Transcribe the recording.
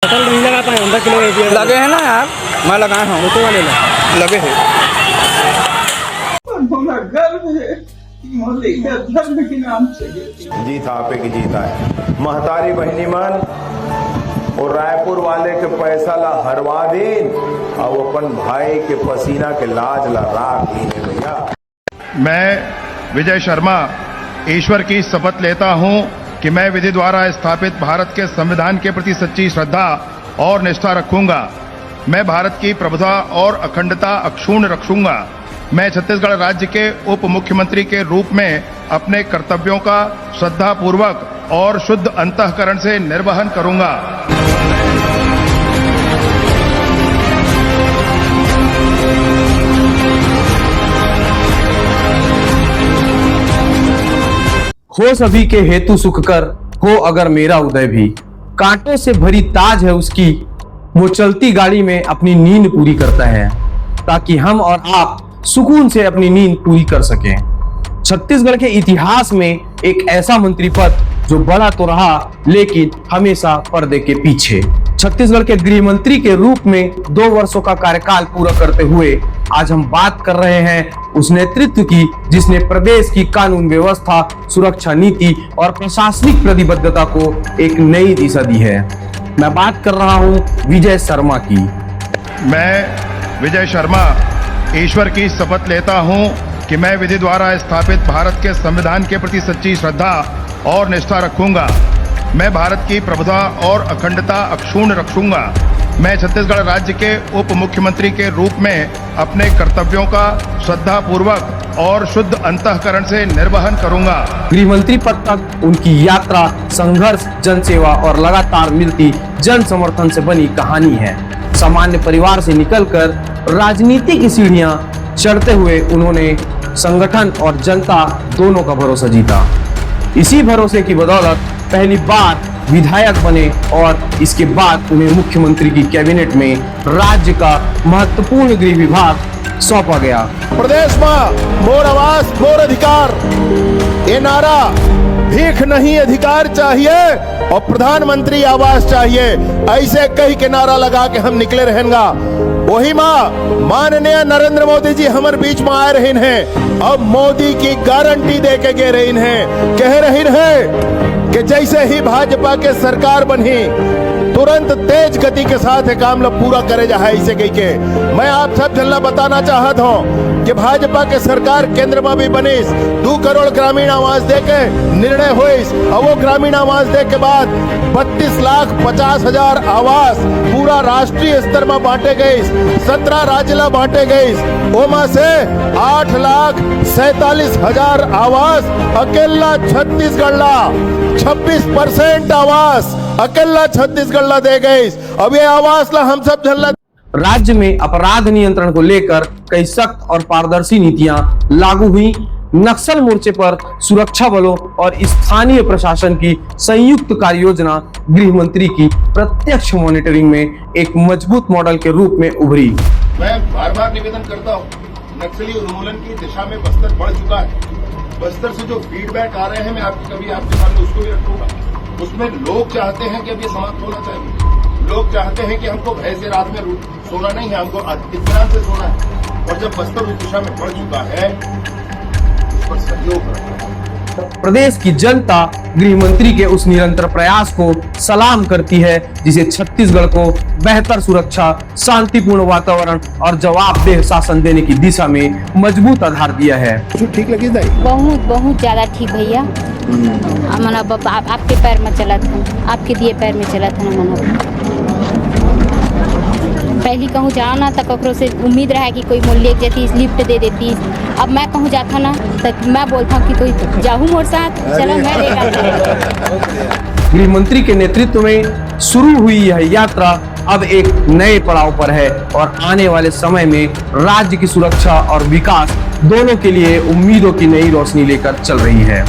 पता नहीं लगा पाए अंदर किलो लगे हैं ना यार, मैं लगाया हूँ तो वाले लगे हैं। गर्व है मोदी के धर्म के नाम से जीत आपे की जीत है। महतारी बहनी मन और रायपुर वाले के पैसा ला हरवा दीन और अपन भाई के पसीना के लाज ला राख दीन भैया। मैं विजय शर्मा ईश्वर की शपथ लेता हूं कि मैं विधि द्वारा स्थापित भारत के संविधान के प्रति सच्ची श्रद्धा और निष्ठा रखूंगा। मैं भारत की प्रभुता और अखंडता अक्षुण्ण रखूंगा। मैं छत्तीसगढ़ राज्य के उप मुख्यमंत्री के रूप में अपने कर्तव्यों का श्रद्धापूर्वक और शुद्ध अंतःकरण से निर्वहन करूंगा। हो सभी के हेतु सुख कर हो अगर मेरा उदय भी, कांटों से भरी ताज है उसकी, वो चलती गाड़ी में अपनी नींद पूरी करता है ताकि हम और आप सुकून से अपनी नींद पूरी कर सकें। छत्तीसगढ़ के इतिहास में एक ऐसा मंत्री पद जो बड़ा तो रहा लेकिन हमेशा पर्दे के पीछे। छत्तीसगढ़ के गृह मंत्री के रूप में 2 वर्षों का कार्यकाल पूरा करते हुए आज हम बात कर रहे हैं उस नेतृत्व की जिसने प्रदेश की कानून व्यवस्था, सुरक्षा नीति और प्रशासनिक प्रतिबद्धता को एक नई दिशा दी है। मैं बात कर रहा हूं विजय शर्मा की। मैं विजय शर्मा ईश्वर की शपथ लेता हूं कि मैं विधि द्वारा स्थापित भारत के संविधान के प्रति सच्ची श्रद्धा और निष्ठा रखूंगा। मैं भारत की प्रभुता और अखंडता अक्षुण्ण रखूंगा। मैं छत्तीसगढ़ राज्य के उप मुख्यमंत्री के रूप में अपने कर्तव्यों का श्रद्धापूर्वक और शुद्ध अंतःकरण से निर्वहन करूंगा। गृह मंत्री पद तक उनकी यात्रा संघर्ष, जनसेवा और लगातार मिलती जन समर्थन से बनी कहानी है। सामान्य परिवार से निकलकर राजनीति की सीढ़ियां चढ़ते हुए उन्होंने संगठन और जनता दोनों का भरोसा जीता। इसी भरोसे की बदौलत पहली बार विधायक बने और इसके बाद उन्हें मुख्यमंत्री की कैबिनेट में राज्य का महत्वपूर्ण गृह विभाग सौंपा गया। प्रदेश में मोर आवास मोर अधिकार ये नारा भीख नहीं अधिकार चाहिए और प्रधानमंत्री आवास चाहिए, ऐसे कई के नारा लगा के हम निकले रहेंगा। वही माननीय नरेंद्र मोदी जी हमारे बीच में आ रहे हैं। अब मोदी की गारंटी दे के गे रही हैं, कह रही है कि जैसे ही भाजपा के सरकार बनी तुरंत तेज गति के साथ काम लो पूरा करे जा है। ऐसे कही के मैं आप सब जल्ला बताना चाहता हूँ कि भाजपा के सरकार केंद्र में भी बनीस 2 करोड़ ग्रामीण आवास दे के निर्णय हुईस और वो ग्रामीण आवास दे के बाद 32,50,000 आवास पूरा राष्ट्रीय स्तर में बांटे गए, 17 राज्य ला बांटे गए। ओमा से 8,47,000 आवास अकेला छत्तीसगढ़ ला 26% आवास अकेला छत्तीसगढ़ ला दे गई। अब ये आवास ला हम सब झल्ला। राज्य में अपराध नियंत्रण को लेकर कई सख्त और पारदर्शी नीतियां लागू हुई। नक्सल मोर्चे पर सुरक्षा बलों और स्थानीय प्रशासन की संयुक्त कार्य योजना गृह मंत्री की प्रत्यक्ष मॉनिटरिंग में एक मजबूत मॉडल के रूप में उभरी। मैं बार बार निवेदन करता हूँ, नक्सली उन्मूलन की दिशा में बस्तर बढ़ चुका है। बस्तर से जो फीडबैक आ रहे हैं मैं कभी आपके सामने उसको भी रखूंगा। उसमें लोग चाहते हैं कि अब ये समाप्त होना चाहिए। लोग चाहते हैं कि हमको भय से रात में सोना नहीं है, हमको इत्मीनान से सोना है। और जब बस्तर उस दिशा में बढ़ चुका है उस पर सहयोग करना है। प्रदेश की जनता गृह मंत्री के उस निरंतर प्रयास को सलाम करती है जिसे छत्तीसगढ़ को बेहतर सुरक्षा, शांतिपूर्ण वातावरण और जवाबदेह शासन देने की दिशा में मजबूत आधार दिया है। ठीक लगी बहुत बहुत ज्यादा ठीक भैया। आपके पैर में चला था, आपके दिए पैर में चला था ना। पहली कहूँ जाना था ककरों से उम्मीद रहा कि कोई मूल्य जैसी लिफ्ट दे देती। अब मैं कहूँ जाता ना तो मैं बोलता हूँ कि कोई जाऊँ मोर साथ, चलो मैं गृह मंत्री के नेतृत्व में शुरू हुई यह यात्रा अब एक नए पड़ाव पर है और आने वाले समय में राज्य की सुरक्षा और विकास दोनों के लिए उम्मीदों की नई रोशनी लेकर चल रही है।